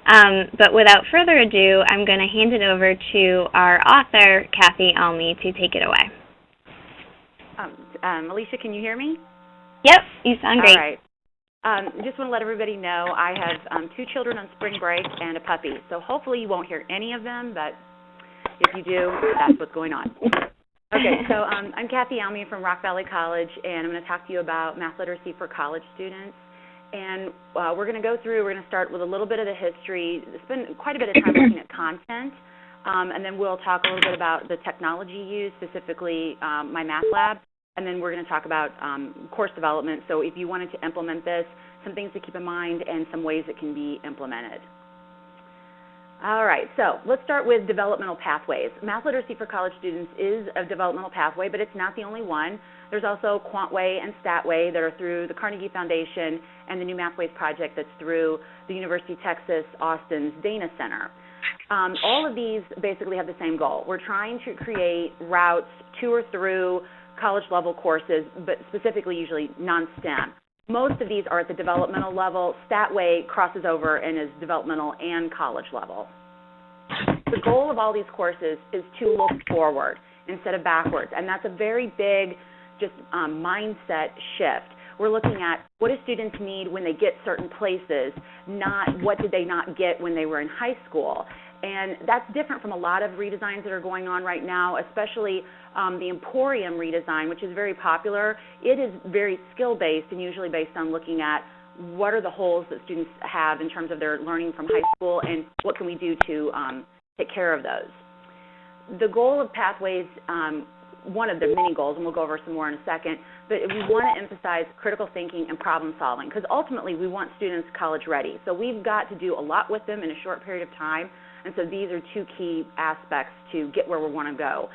But without further ado, I'm going to hand it over to our author, Kathy Almy, to take it away. Alicia, can you hear me? Yep, you sound great. All right. Just want to let everybody know I have 2 children on spring break and a puppy, so hopefully you won't hear any of them, but if you do, that's what's going on. Okay, so I'm Kathy Almy from Rock Valley College, and I'm going to talk to you about math literacy for college students. And we're going to start with a little bit of the history, spend quite a bit of time looking at content, and then we'll talk a little bit about the technology used, specifically my math lab, and then we're going to talk about course development. So if you wanted to implement this, some things to keep in mind and some ways it can be implemented. All right, so let's start with developmental pathways. Math literacy for college students is a developmental pathway, but it's not the only one. There's also QuantWay and StatWay that are through the Carnegie Foundation and the New Mathways Project that's through the University of Texas Austin's Dana Center. All of these basically have the same goal. We're trying to create routes to or through college-level courses, but specifically usually non-STEM. Most of these are at the developmental level. StatWay crosses over and is developmental and college level. The goal of all these courses is to look forward instead of backwards, and that's a very big just mindset shift. We're looking at what do students need when they get certain places, not what did they not get when they were in high school. And that's different from a lot of redesigns that are going on right now, especially the Emporium redesign, which is very popular. It is very skill-based and usually based on looking at what are the holes that students have in terms of their learning from high school and what can we do to take care of those. The goal of Pathways, one of the many goals, and we'll go over some more in a second, but we want to emphasize critical thinking and problem solving because ultimately we want students college ready. So we've got to do a lot with them in a short period of time. And so these are 2 key aspects to get where we want to go.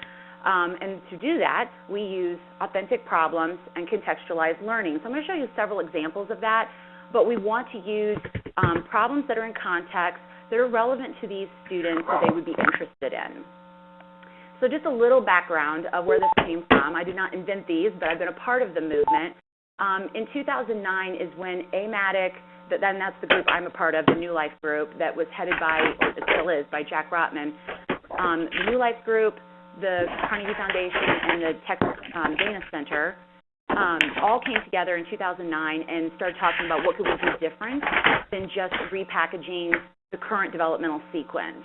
And to do that, we use authentic problems and contextualized learning. So I'm going to show you several examples of that, but we want to use problems that are in context, that are relevant to these students that they would be interested in. So just a little background of where this came from. I did not invent these, but I've been a part of the movement. In 2009 is when AMATIC, then that's the group I'm a part of, the New Life group, that was headed by, or it still is, by Jack Rotman. The New Life group, the Carnegie Foundation, and the Texas Dana Center all came together in 2009 and started talking about what could we do different than just repackaging the current developmental sequence.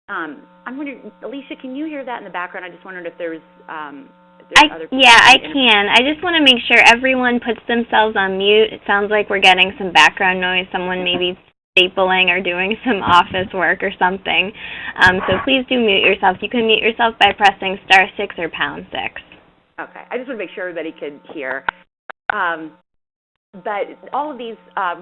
I'm wondering, Alicia, can you hear that in the background? I just wondered if there's other people. Yeah, I can. I just want to make sure everyone puts themselves on mute. It sounds like we're getting some background noise, someone maybe stapling or doing some office work or something. So please do mute yourself. You can mute yourself by pressing *6 or #6. Okay. I just want to make sure everybody could hear. But all of these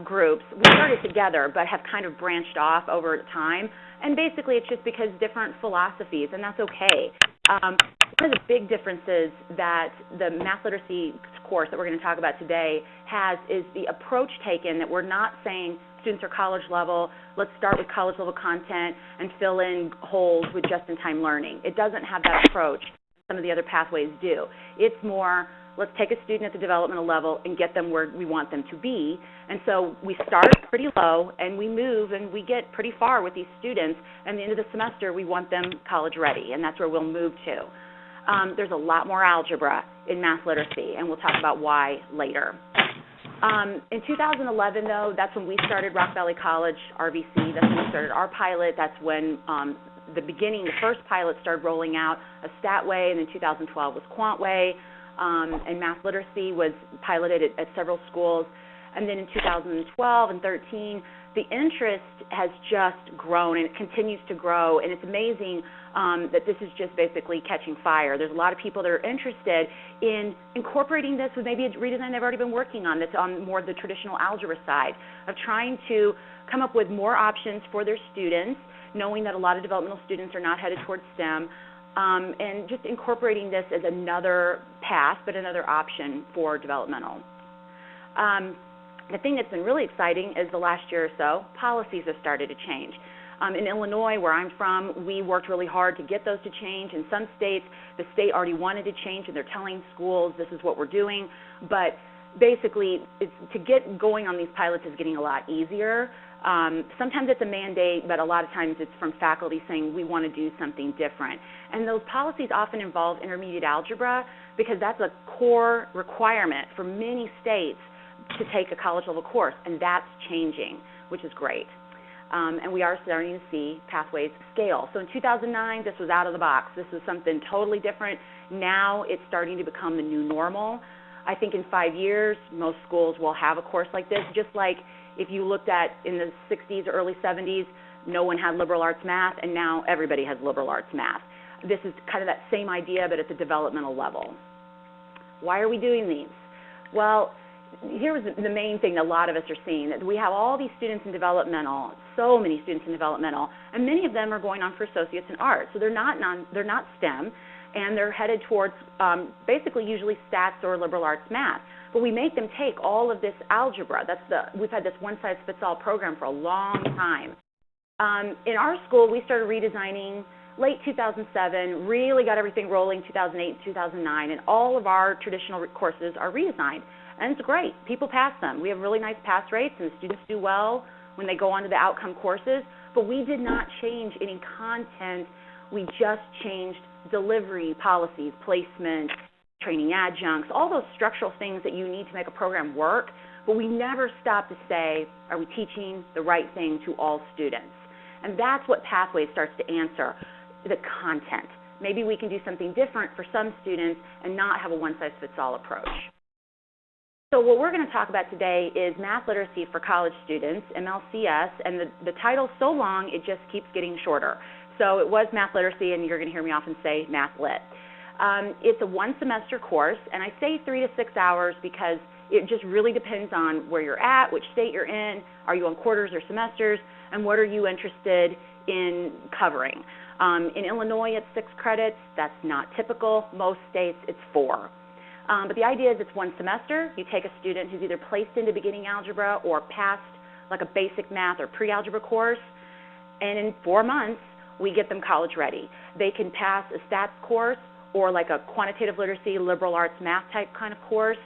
groups, we started together but have kind of branched off over time. And basically it's just because different philosophies, and that's okay. One of the big differences that the math literacy course that we're going to talk about today has is the approach taken that we're not saying students are college level, let's start with college level content and fill in holes with just-in-time learning. It doesn't have that approach. Some of the other pathways do. It's more, let's take a student at the developmental level and get them where we want them to be. And so we start pretty low and we move and we get pretty far with these students. And at the end of the semester, we want them college ready, and that's where we'll move to. There's a lot more algebra in math literacy, and we'll talk about why later. In 2011, though, that's when we started Rock Valley College, RVC. That's when we started our pilot. That's when the first pilot started rolling out a StatWay, and in 2012 was QuantWay. And math literacy was piloted at several schools. And then in 2012 and 13, the interest has just grown, and it continues to grow. And it's amazing that this is just basically catching fire. There's a lot of people that are interested in incorporating this with maybe a redesign they've already been working on that's on more of the traditional algebra side, of trying to come up with more options for their students, knowing that a lot of developmental students are not headed towards STEM, and just incorporating this as another path, but another option for developmental. The thing that's been really exciting is the last year or so, policies have started to change. In Illinois, where I'm from, we worked really hard to get those to change. In some states, the state already wanted to change, and they're telling schools this is what we're doing. But basically, to get going on these pilots is getting a lot easier. Sometimes it's a mandate, but a lot of times it's from faculty saying we want to do something different. And those policies often involve intermediate algebra because that's a core requirement for many states to take a college-level course, and that's changing, which is great. And we are starting to see pathways scale. So in 2009, this was out of the box. This was something totally different. Now it's starting to become the new normal. I think in 5 years, most schools will have a course like this, just like if you looked at in the 60s or early 70s, no one had liberal arts math, and now everybody has liberal arts math. This is kind of that same idea, but at the developmental level. Why are we doing these? Well, here's the main thing that a lot of us are seeing, that we have all these students in developmental, so many students in developmental, and many of them are going on for associates in art. So they're not STEM, and they're headed towards basically usually stats or liberal arts math. But we make them take all of this algebra. We've had this one-size-fits-all program for a long time. In our school, we started redesigning late 2007, really got everything rolling 2008, 2009, and all of our traditional courses are redesigned. And it's great. People pass them. We have really nice pass rates, and the students do well when they go on to the outcome courses. But we did not change any content. We just changed delivery policies, placement, training adjuncts, all those structural things that you need to make a program work. But we never stopped to say, are we teaching the right thing to all students? And that's what Pathways starts to answer, the content. Maybe we can do something different for some students and not have a one-size-fits-all approach. So what we're going to talk about today is math literacy for college students, MLCS, and the title's so long it just keeps getting shorter. So it was math literacy, and you're going to hear me often say math lit. It's a one-semester course, and I say 3 to 6 hours because it just really depends on where you're at, which state you're in, are you on quarters or semesters, and what are you interested in covering. In Illinois, it's 6 credits. That's not typical. Most states, it's 4. But the idea is it's one semester. You take a student who's either placed into beginning algebra or passed like a basic math or pre-algebra course, and in 4 months, we get them college ready. They can pass a stats course or like a quantitative literacy, liberal arts math type kind of course,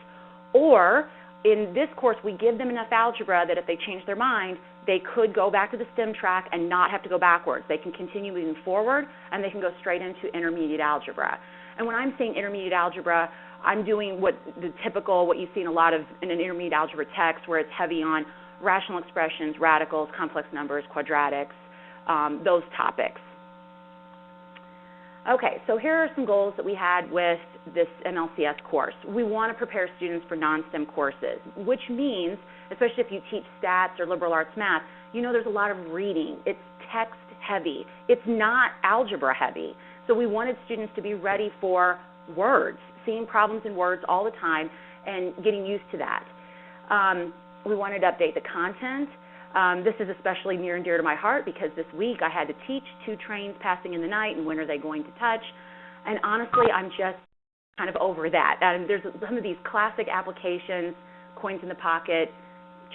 or in this course, we give them enough algebra that if they change their mind, they could go back to the STEM track and not have to go backwards. They can continue moving forward, and they can go straight into intermediate algebra. And when I'm saying intermediate algebra, I'm doing what you've seen a lot of in an intermediate algebra text, where it's heavy on rational expressions, radicals, complex numbers, quadratics, those topics. Okay, so here are some goals that we had with this MLCS course. We want to prepare students for non-STEM courses, which means, especially if you teach stats or liberal arts math, you know there's a lot of reading. It's text heavy. It's not algebra heavy. So we wanted students to be ready for words, seeing problems in words all the time and getting used to that. We wanted to update the content. This is especially near and dear to my heart because this week I had to teach 2 trains passing in the night and when are they going to touch. And honestly, I'm just kind of over that. There's some of these classic applications, coins in the pocket,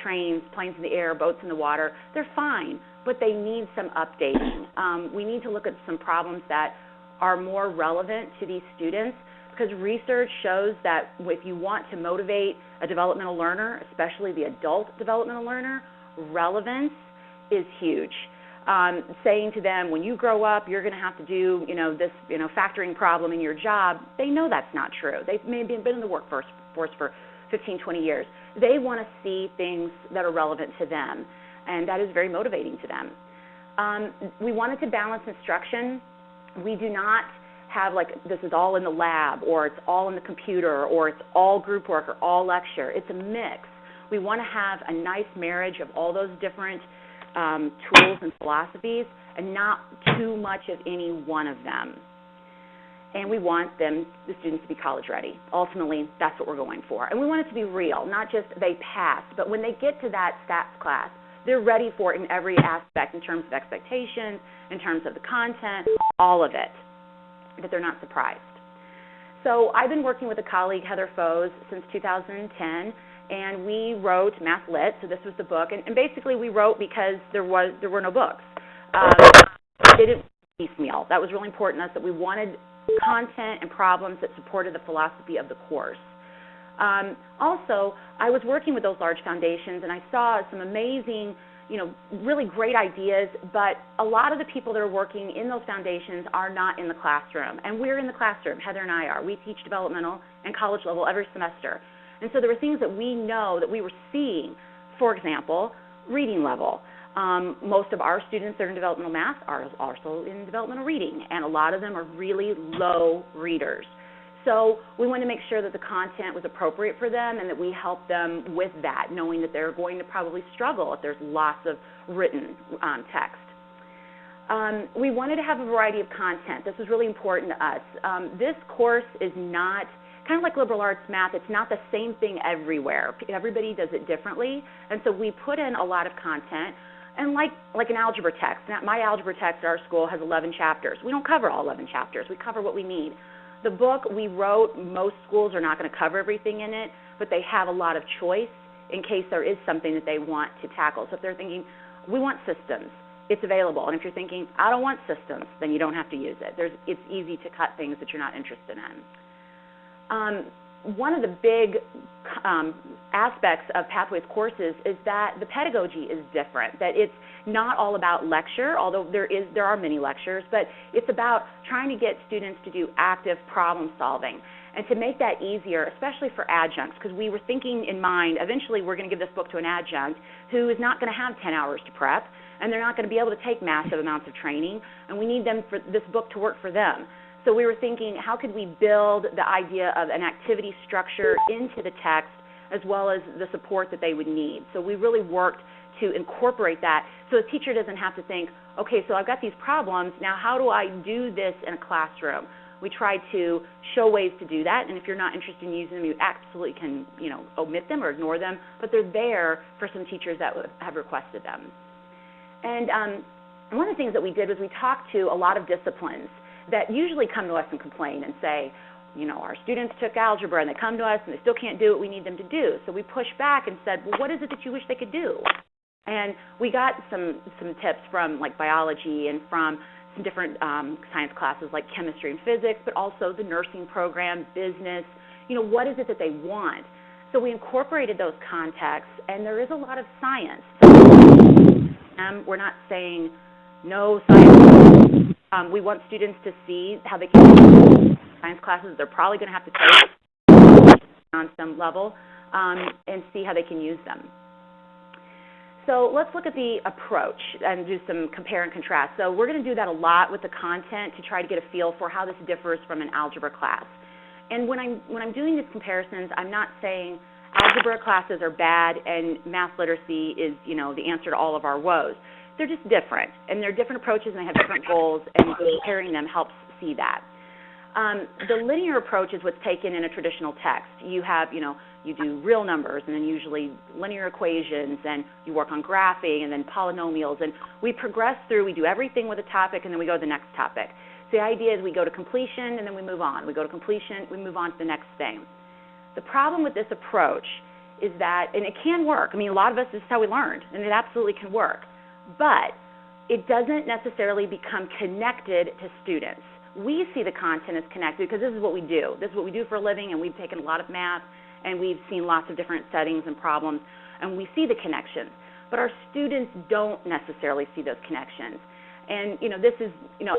trains, planes in the air, boats in the water. They're fine, but they need some updating. We need to look at some problems that are more relevant to these students, because research shows that if you want to motivate a developmental learner, especially the adult developmental learner, relevance is huge. Saying to them, when you grow up, you're going to have to do, this, factoring problem in your job, they know that's not true. They've maybe been in the workforce for 15, 20 years. They want to see things that are relevant to them, and that is very motivating to them. We wanted to balance instruction. We do not have this is all in the lab, or it's all in the computer, or it's all group work, or all lecture. It's a mix. We want to have a nice marriage of all those different tools and philosophies, and not too much of any one of them. And we want the students to be college ready. Ultimately, that's what we're going for. And we want it to be real, not just they passed, but when they get to that stats class, they're ready for it in every aspect, in terms of expectations, in terms of the content, all of it, that they're not surprised. So I've been working with a colleague, Heather Foes, since 2010, and we wrote Math Lit. So this was the book, and basically we wrote because there were no books. We didn't piecemeal. That was really important to us, that we wanted content and problems that supported the philosophy of the course. Also, I was working with those large foundations, and I saw some amazing really great ideas, but a lot of the people that are working in those foundations are not in the classroom. And we're in the classroom, Heather and I are. We teach developmental and college level every semester. And so there were things that we know that we were seeing. For example, reading level. Most of our students that are in developmental math are also in developmental reading, and a lot of them are really low readers. So we wanted to make sure that the content was appropriate for them and that we helped them with that, knowing that they're going to probably struggle if there's lots of written text. We wanted to have a variety of content. This was really important to us. This course is not, kind of like liberal arts math, it's not the same thing everywhere. Everybody does it differently, and so we put in a lot of content. And like an algebra text, now, my algebra text at our school has 11 chapters. We don't cover all 11 chapters. We cover what we need. The book we wrote, most schools are not going to cover everything in it, but they have a lot of choice in case there is something that they want to tackle. So if they're thinking, we want systems, it's available. And if you're thinking, I don't want systems, then you don't have to use it. It's easy to cut things that you're not interested in. One of the big aspects of Pathways courses is that the pedagogy is different, that it's not all about lecture, although there are many lectures, but it's about trying to get students to do active problem solving and to make that easier, especially for adjuncts, because we were thinking in mind, eventually we're going to give this book to an adjunct who is not going to have 10 hours to prep, and they're not going to be able to take massive amounts of training, and we need them for this book to work for them. So we were thinking, how could we build the idea of an activity structure into the text as well as the support that they would need? So we really worked to incorporate that so the teacher doesn't have to think, okay, so I've got these problems, now how do I do this in a classroom? We tried to show ways to do that, and if you're not interested in using them, you absolutely can, omit them or ignore them, but they're there for some teachers that have requested them. And one of the things that we did was we talked to a lot of disciplines that usually come to us and complain and say, our students took algebra and they come to us and they still can't do what we need them to do. So we pushed back and said, well, what is it that you wish they could do? And we got some tips from like biology and from some different science classes like chemistry and physics, but also the nursing program, business, what is it that they want? So we incorporated those contexts, and there is a lot of science. So we're not saying no science. We want students to see how they can use science classes they're probably going to have to take on some level and see how they can use them. So let's look at the approach and do some compare and contrast. So we're going to do that a lot with the content to try to get a feel for how this differs from an algebra class. And when I'm doing these comparisons, I'm not saying algebra classes are bad and math literacy is, the answer to all of our woes. They're just different, and they're different approaches, and they have different goals, and comparing them helps see that. The linear approach is what's taken in a traditional text. You have, you do real numbers, and then usually linear equations, and you work on graphing, and then polynomials, and we progress through, we do everything with a topic, and then we go to the next topic. So the idea is we go to completion, and then we move on. We go to completion, we move on to the next thing. The problem with this approach is that, and it can work. I mean, a lot of us, this is how we learned, and it absolutely can work. But it doesn't necessarily become connected to students. We see the content as connected because this is what we do. This is what we do for a living, and we've taken a lot of math, and we've seen lots of different settings and problems, and we see the connections. But our students don't necessarily see those connections. And, this is,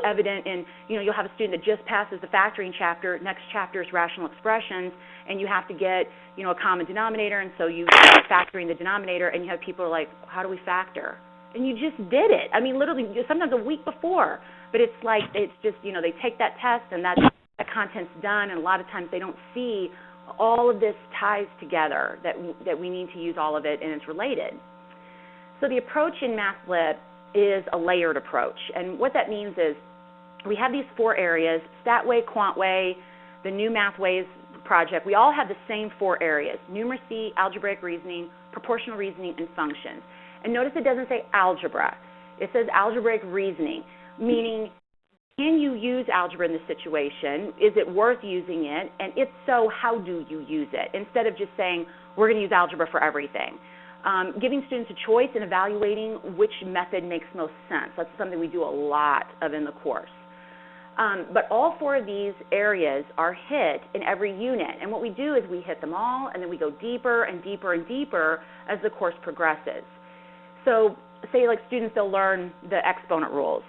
evident in, you'll have a student that just passes the factoring chapter, next chapter is rational expressions, and you have to get, a common denominator, and so you start factoring the denominator, and you have people like, how do we factor? And you just did it. I mean, literally, sometimes a week before. But it's like, it's just, they take that test and that content's done, and a lot of times they don't see all of this ties together, that we need to use all of it, and it's related. So the approach in Math Lit is a layered approach. And what that means is we have these 4 areas, StatWay, QuantWay, the New Mathways project. We all have the same 4 areas, numeracy, algebraic reasoning, proportional reasoning, and functions. And notice it doesn't say algebra. It says algebraic reasoning, meaning can you use algebra in this situation? Is it worth using it? And if so, how do you use it? Instead of just saying, we're going to use algebra for everything. Giving students a choice and evaluating which method makes most sense. That's something we do a lot of in the course. But all 4 of these areas are hit in every unit. And what we do is we hit them all, and then we go deeper and deeper and deeper as the course progresses. So say like students, they'll learn the exponent rules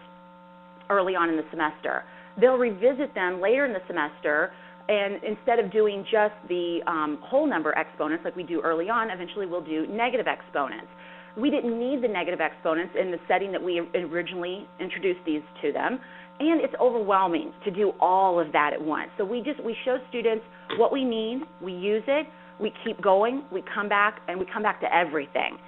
early on in the semester. They'll revisit them later in the semester, and instead of doing just the whole number exponents like we do early on, eventually we'll do negative exponents. We didn't need the negative exponents in the setting that we originally introduced these to them, and it's overwhelming to do all of that at once. So we show students what we need, we use it, we keep going, we come back, and we come back to everything.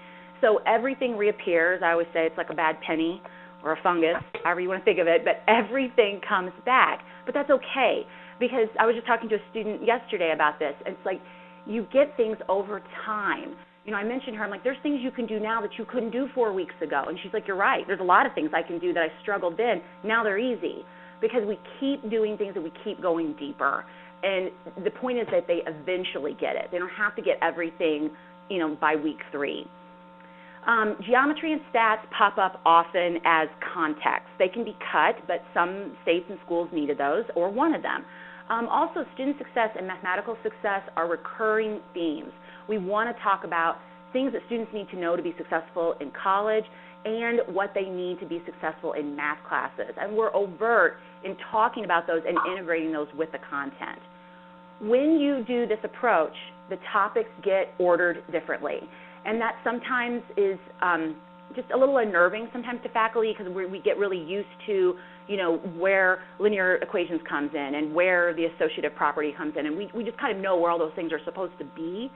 So everything reappears. I always say it's like a bad penny or a fungus, however you want to think of it, but everything comes back. But that's okay, because I was just talking to a student yesterday about this, and it's like you get things over time. You know, I mentioned her, I'm like, there's things you can do now that you couldn't do 4 weeks ago. And she's like, you're right. There's a lot of things I can do that I struggled then. Now they're easy, because we keep doing things and we keep going deeper. And the point is that they eventually get it. They don't have to get everything, you know, by week 3. Geometry and stats pop up often as context. They can be cut, but some states and schools needed those or wanted them. Also, student success and mathematical success are recurring themes. We want to talk about things that students need to know to be successful in college and what they need to be successful in math classes. And we're overt in talking about those and integrating those with the content. When you do this approach, the topics get ordered differently. And that sometimes is just a little unnerving sometimes to faculty, because we get really used to, you know, where linear equations comes in and where the associative property comes in. And we just kind of know where all those things are supposed to be.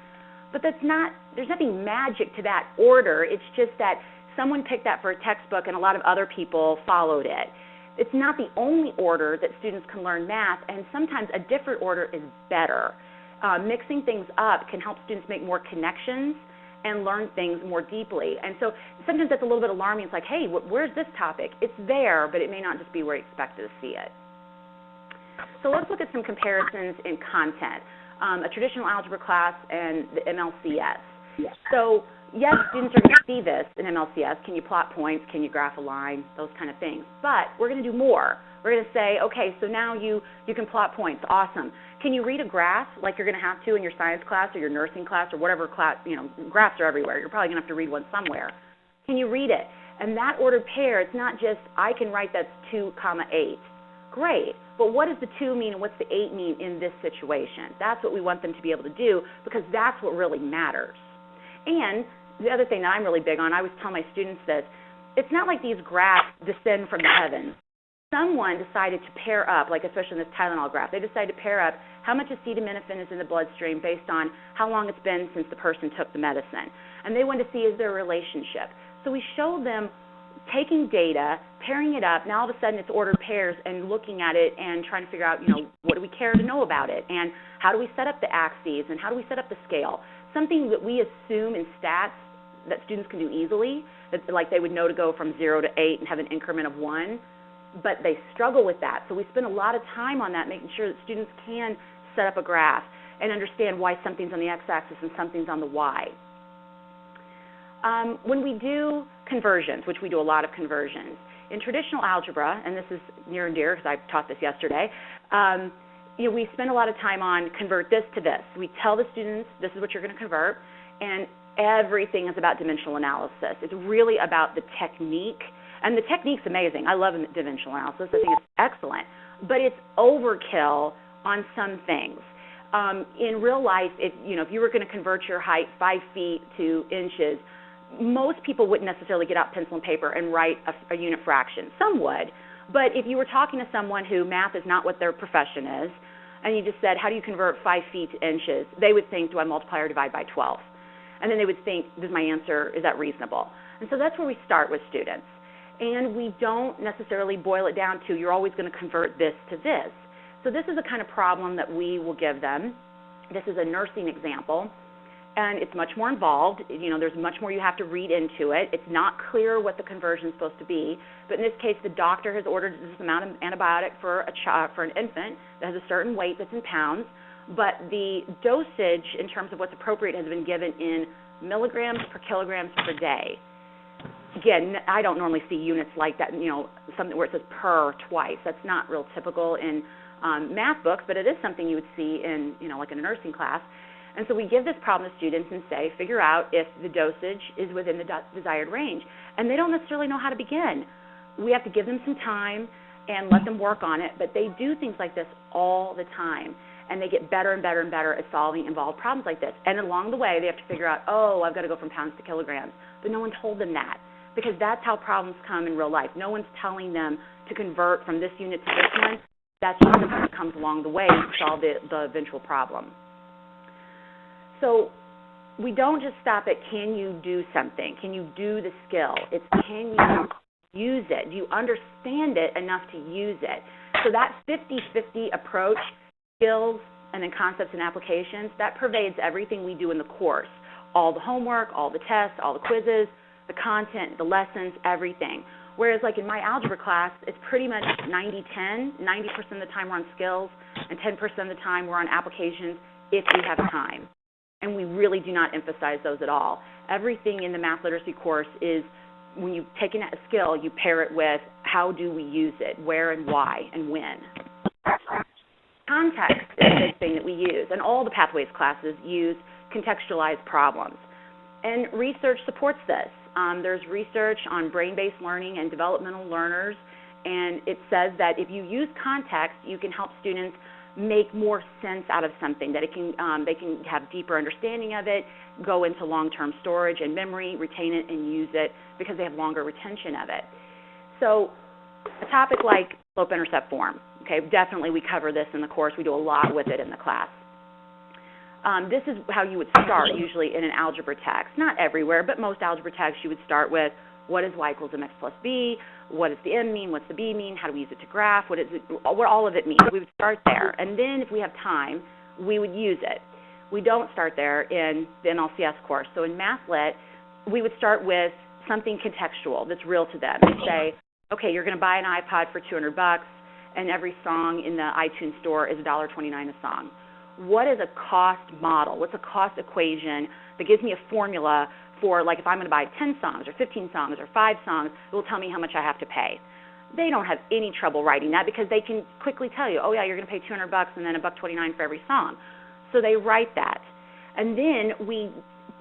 But there's nothing magic to that order. It's just that someone picked that for a textbook and a lot of other people followed it. It's not the only order that students can learn math, and sometimes a different order is better. Mixing things up can help students make more connections and learn things more deeply. And so sometimes that's a little bit alarming. It's like, hey, where's this topic? It's there, but it may not just be where you expect to see it. So let's look at some comparisons in content. A traditional algebra class and the MLCS. Yes. So yes, students are going to see this in MLCS. Can you plot points? Can you graph a line? Those kind of things. But we're going to do more. We're going to say, okay, so now you can plot points. Awesome. Can you read a graph like you're going to have to in your science class or your nursing class or whatever class? You know, graphs are everywhere. You're probably going to have to read one somewhere. Can you read it? And that ordered pair, it's not just I can write that's 2, 8. Great. But what does the 2 mean and what's the 8 mean in this situation? That's what we want them to be able to do, because that's what really matters. And the other thing that I'm really big on, I always tell my students this, it's not like these graphs descend from the heavens. Someone decided to pair up, like especially in this Tylenol graph, they decided to pair up how much acetaminophen is in the bloodstream based on how long it's been since the person took the medicine. And they wanted to see, is there a relationship? So we showed them taking data, pairing it up, now all of a sudden it's ordered pairs, and looking at it and trying to figure out, you know, what do we care to know about it, and how do we set up the axes, and how do we set up the scale? Something that we assume in stats that students can do easily, that, like they would know to go from 0 to 8 and have an increment of 1, but they struggle with that. So we spend a lot of time on that, making sure that students can set up a graph and understand why something's on the x-axis and something's on the y. When we do conversions, which we do a lot of conversions, in traditional algebra, and this is near and dear because I taught this yesterday, you know, we spend a lot of time on convert this to this. We tell the students this is what you're going to convert, and everything is about dimensional analysis. It's really about the technique, and the technique's amazing. I love dimensional analysis. I think it's excellent, but it's overkill on some things. In real life, if you were going to convert your height 5 feet to inches, most people wouldn't necessarily get out pencil and paper and write a unit fraction. Some would, but if you were talking to someone who math is not what their profession is, and you just said, how do you convert 5 feet to inches, they would think, do I multiply or divide by 12? And then they would think, is my answer, is that reasonable? And so that's where we start with students. And we don't necessarily boil it down to, you're always going to convert this to this. So this is the kind of problem that we will give them. This is a nursing example, and it's much more involved. There's much more you have to read into it. It's not clear what the conversion is supposed to be, but in this case, the doctor has ordered this amount of antibiotic for an infant that has a certain weight that's in pounds, but the dosage in terms of what's appropriate has been given in milligrams per kilograms per day. Again, I don't normally see units like that, something where it says per twice. That's not real typical in math books, but it is something you would see in, like in a nursing class. And so we give this problem to students and say, figure out if the dosage is within the desired range. And they don't necessarily know how to begin. We have to give them some time and let them work on it, but they do things like this all the time. And they get better and better and better at solving involved problems like this. And along the way, they have to figure out, oh, I've got to go from pounds to kilograms. But no one told them that, because that's how problems come in real life. No one's telling them to convert from this unit to this one. That's just something that comes along the way to solve the eventual problem. So we don't just stop at, can you do something? Can you do the skill? It's, can you use it? Do you understand it enough to use it? So that 50-50 approach, skills and then concepts and applications, that pervades everything we do in the course. All the homework, all the tests, all the quizzes, the content, the lessons, everything. Whereas like in my algebra class, it's pretty much 90-10. 90% of the time we're on skills and 10% of the time we're on applications if we have time. And we really do not emphasize those at all. Everything in the math literacy course is, when you take a skill, you pair it with how do we use it, where and why and when. Context is a big thing that we use, and all the Pathways classes use contextualized problems. And research supports this. There's research on brain-based learning and developmental learners, and it says that if you use context, you can help students make more sense out of something, that they can have deeper understanding of it, go into long-term storage and memory, retain it and use it because they have longer retention of it. So a topic like slope-intercept form, okay, definitely we cover this in the course. We do a lot with it in the class. This is how you would start usually in an algebra text. Not everywhere, but most algebra texts you would start with, what is y equals mx plus b? What does the m mean? What's the b mean? How do we use it to graph? What all of it means? We would start there. And then if we have time, we would use it. We don't start there in the NLCS course. So in Math Lit, we would start with something contextual that's real to them and say, okay, you're going to buy an iPod for $200 and every song in the iTunes store is $1.29 a song. What is a cost model? What's a cost equation that gives me a formula for, like, if I'm going to buy 10 songs or 15 songs or 5 songs, it will tell me how much I have to pay. They don't have any trouble writing that because they can quickly tell you, oh, yeah, you're going to pay $200 and then $1.29 for every song. So they write that. And then we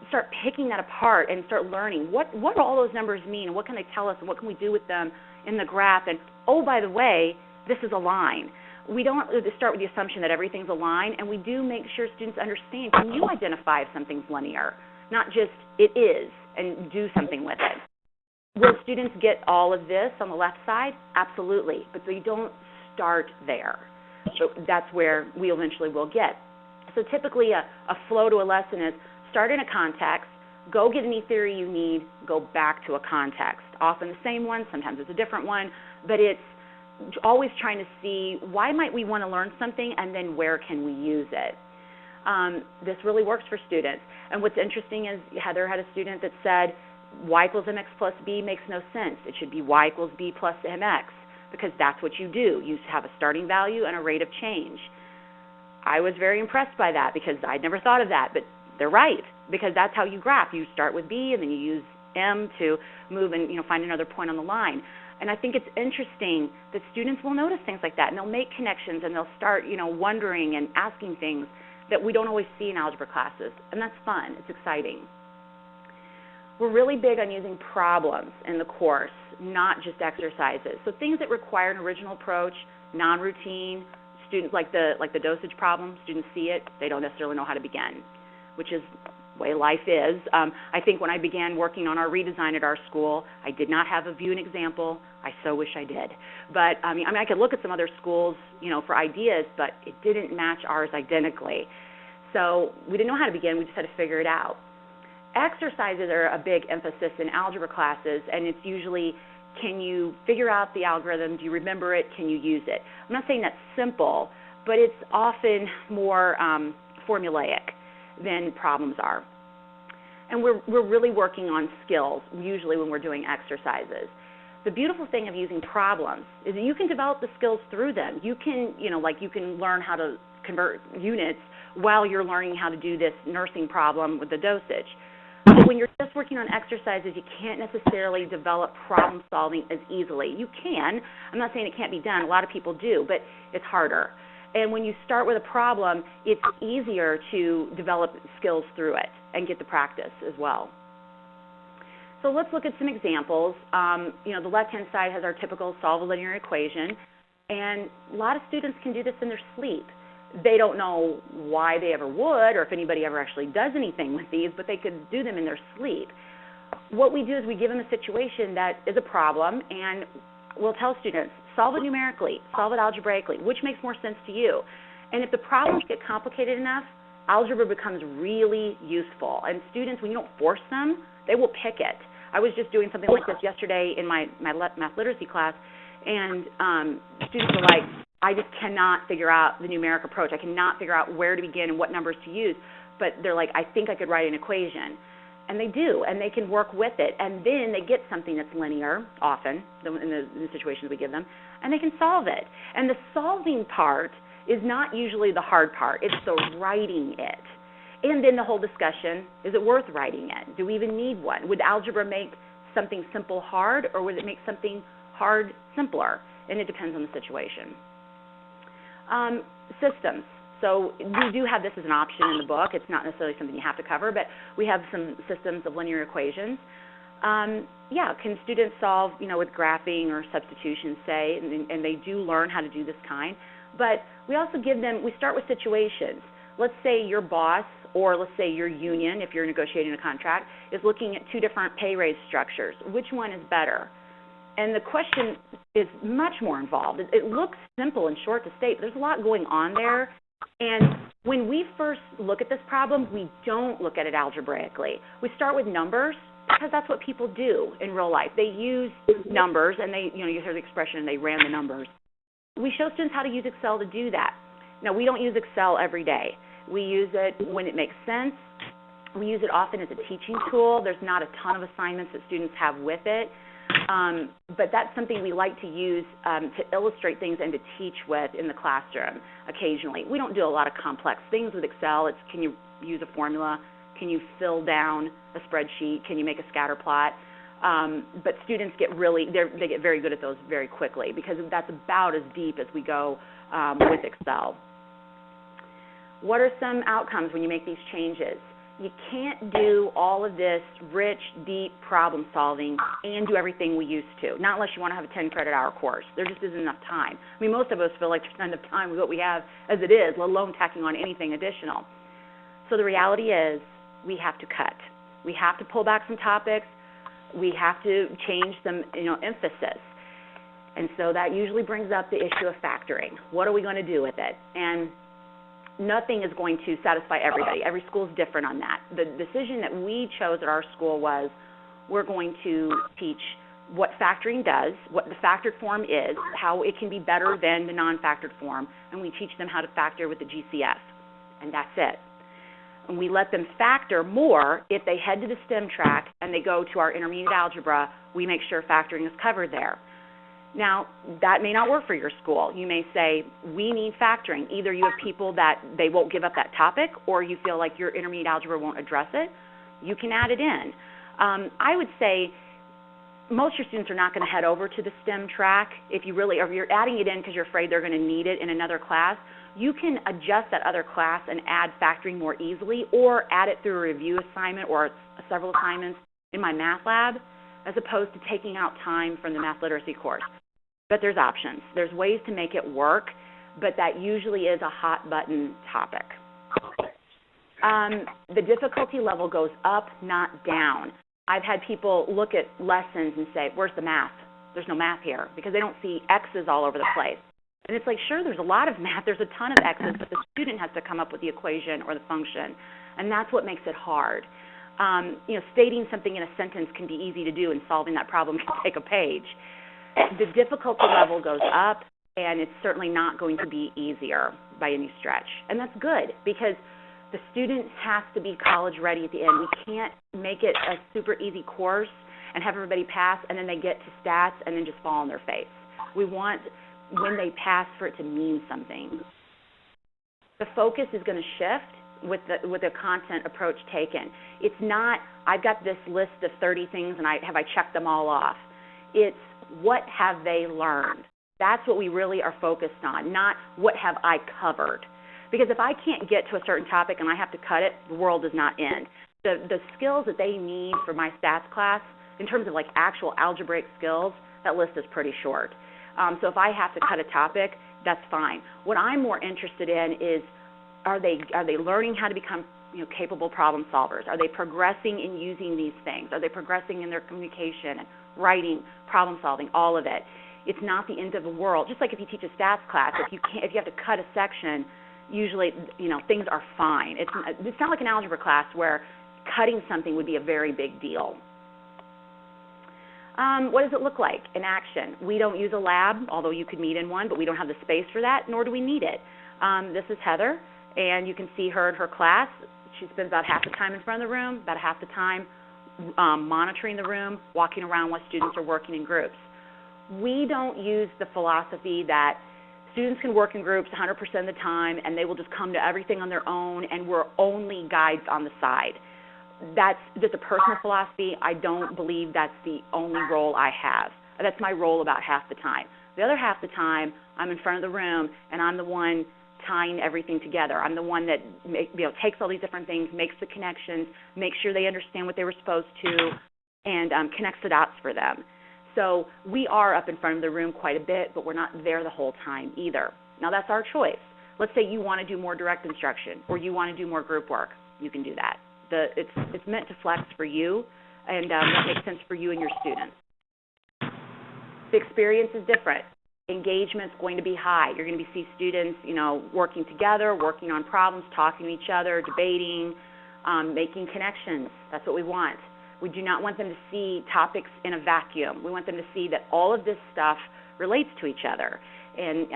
start picking that apart and start learning what do all those numbers mean and what can they tell us and what can we do with them in the graph. And, oh, by the way, this is a line. We don't start with the assumption that everything's a line, and we do make sure students understand, can you identify if something's linear, not just it is, and do something with it. Will students get all of this on the left side? Absolutely, but they don't start there. So that's where we eventually will get. So typically a flow to a lesson is start in a context, go get any theory you need, go back to a context. Often the same one, sometimes it's a different one, but it's always trying to see why might we want to learn something and then where can we use it. This really works for students. And what's interesting is Heather had a student that said y equals mx plus b makes no sense. It should be y equals b plus mx because that's what you do. You have a starting value and a rate of change. I was very impressed by that because I'd never thought of that, but they're right because that's how you graph. You start with b and then you use m to move and find another point on the line. And I think it's interesting that students will notice things like that, and they'll make connections, and they'll start, wondering and asking things that we don't always see in algebra classes, and that's fun. It's exciting. We're really big on using problems in the course, not just exercises. So things that require an original approach, non-routine, students like the dosage problem, students see it, they don't necessarily know how to begin, which is the way life is. I think when I began working on our redesign at our school, I did not have a view and example. I so wish I did. But I could look at some other schools, for ideas, but it didn't match ours identically. So we didn't know how to begin. We just had to figure it out. Exercises are a big emphasis in algebra classes, and it's usually, can you figure out the algorithm? Do you remember it? Can you use it? I'm not saying that's simple, but it's often more formulaic than problems are. And we're really working on skills usually when we're doing exercises. The beautiful thing of using problems is that you can develop the skills through them. You can, you can learn how to convert units while you're learning how to do this nursing problem with the dosage. But when you're just working on exercises, you can't necessarily develop problem solving as easily. You can. I'm not saying it can't be done. A lot of people do, but it's harder. And when you start with a problem, it's easier to develop skills through it and get the practice as well. So let's look at some examples. The left-hand side has our typical solve a linear equation, and a lot of students can do this in their sleep. They don't know why they ever would or if anybody ever actually does anything with these, but they could do them in their sleep. What we do is we give them a situation that is a problem, and we'll tell students, solve it numerically, solve it algebraically, which makes more sense to you. And if the problems get complicated enough, algebra becomes really useful. And students, when you don't force them, they will pick it. I was just doing something like this yesterday in my math literacy class, and students were like, I just cannot figure out the numeric approach. I cannot figure out where to begin and what numbers to use. But they're like, I think I could write an equation. And they do, and they can work with it. And then they get something that's linear, often, in the situations we give them, and they can solve it. And the solving part is not usually the hard part. It's the writing it. And then the whole discussion, is it worth writing it? Do we even need one? Would algebra make something simple hard, or would it make something hard simpler? And it depends on the situation. Systems. So we do have this as an option in the book. It's not necessarily something you have to cover, but we have some systems of linear equations. Can students solve, with graphing or substitution, say, and they do learn how to do this kind. But we also we start with situations. Let's say your boss, or let's say your union, if you're negotiating a contract, is looking at two different pay raise structures. Which one is better? And the question is much more involved. It looks simple and short to state, but there's a lot going on there. And when we first look at this problem, we don't look at it algebraically. We start with numbers because that's what people do in real life. They use numbers, and you hear the expression, they ran the numbers. We show students how to use Excel to do that. Now, we don't use Excel every day. We use it when it makes sense. We use it often as a teaching tool. There's not a ton of assignments that students have with it. But that's something we like to use to illustrate things and to teach with in the classroom occasionally. We don't do a lot of complex things with Excel. It's, can you use a formula? Can you fill down a spreadsheet? Can you make a scatter plot? But students get they get very good at those very quickly, because that's about as deep as we go with Excel. What are some outcomes when you make these changes? You can't do all of this rich, deep problem solving and do everything we used to, not unless you want to have a 10-credit-hour course. There just isn't enough time. I mean, most of us feel like there's not enough time with what we have as it is, let alone tacking on anything additional. So the reality is we have to cut. We have to pull back some topics. We have to change some, emphasis. And so that usually brings up the issue of factoring. What are we going to do with it? And nothing is going to satisfy everybody. Every school is different on that. The decision that we chose at our school was we're going to teach what factoring does, what the factored form is, how it can be better than the non-factored form, and we teach them how to factor with the GCF, and that's it. And we let them factor more if they head to the STEM track and they go to our intermediate algebra. We make sure factoring is covered there. Now, that may not work for your school. You may say, we need factoring. Either you have people that they won't give up that topic, or you feel like your intermediate algebra won't address it. You can add it in. I would say most of your students are not going to head over to the STEM track. If you're adding it in because you're afraid they're going to need it in another class, you can adjust that other class and add factoring more easily, or add it through a review assignment or several assignments in my math lab, as opposed to taking out time from the math literacy course. But there's options. There's ways to make it work, but that usually is a hot button topic. The difficulty level goes up, not down. I've had people look at lessons and say, where's the math? There's no math here, because they don't see X's all over the place. And it's like, sure, there's a lot of math. There's a ton of X's, but the student has to come up with the equation or the function, and that's what makes it hard. Stating something in a sentence can be easy to do, and solving that problem can take a page. The difficulty level goes up, and it's certainly not going to be easier by any stretch. And that's good, because the student has to be college ready at the end. We can't make it a super easy course and have everybody pass, and then they get to stats and then just fall on their face. We want, when they pass, for it to mean something. The focus is going to shift with the content approach taken. It's not, I've got this list of 30 things and have I checked them all off. It's, what have they learned? That's what we really are focused on, not what have I covered. Because if I can't get to a certain topic and I have to cut it, the world does not end. The skills that they need for my stats class, in terms of like actual algebraic skills, that list is pretty short. So if I have to cut a topic, that's fine. What I'm more interested in is, are they learning how to become capable problem solvers? Are they progressing in using these things? Are they progressing in their communication, writing, problem solving, all of it? It's not the end of the world. Just like if you teach a stats class, if you have to cut a section, usually things are fine. It's not like an algebra class where cutting something would be a very big deal. What does it look like in action? We don't use a lab, although you could meet in one, but we don't have the space for that, nor do we need it. This is Heather, and you can see her in her class. She spends about half the time in front of the room, about half the time monitoring the room, walking around while students are working in groups. We don't use the philosophy that students can work in groups 100% of the time and they will just come to everything on their own and we're only guides on the side. That's just a personal philosophy. I don't believe that's the only role I have. That's my role about half the time. The other half the time, I'm in front of the room and I'm the one tying everything together. I'm the one that takes all these different things, makes the connections, makes sure they understand what they were supposed to, and connects the dots for them. So we are up in front of the room quite a bit, but we're not there the whole time either. Now that's our choice. Let's say you want to do more direct instruction or you want to do more group work. You can do that. It's meant to flex for you and what makes sense for you and your students. The experience is different. Engagement's going to be high. You're going to see students, working together, working on problems, talking to each other, debating, making connections. That's what we want. We do not want them to see topics in a vacuum. We want them to see that all of this stuff relates to each other and,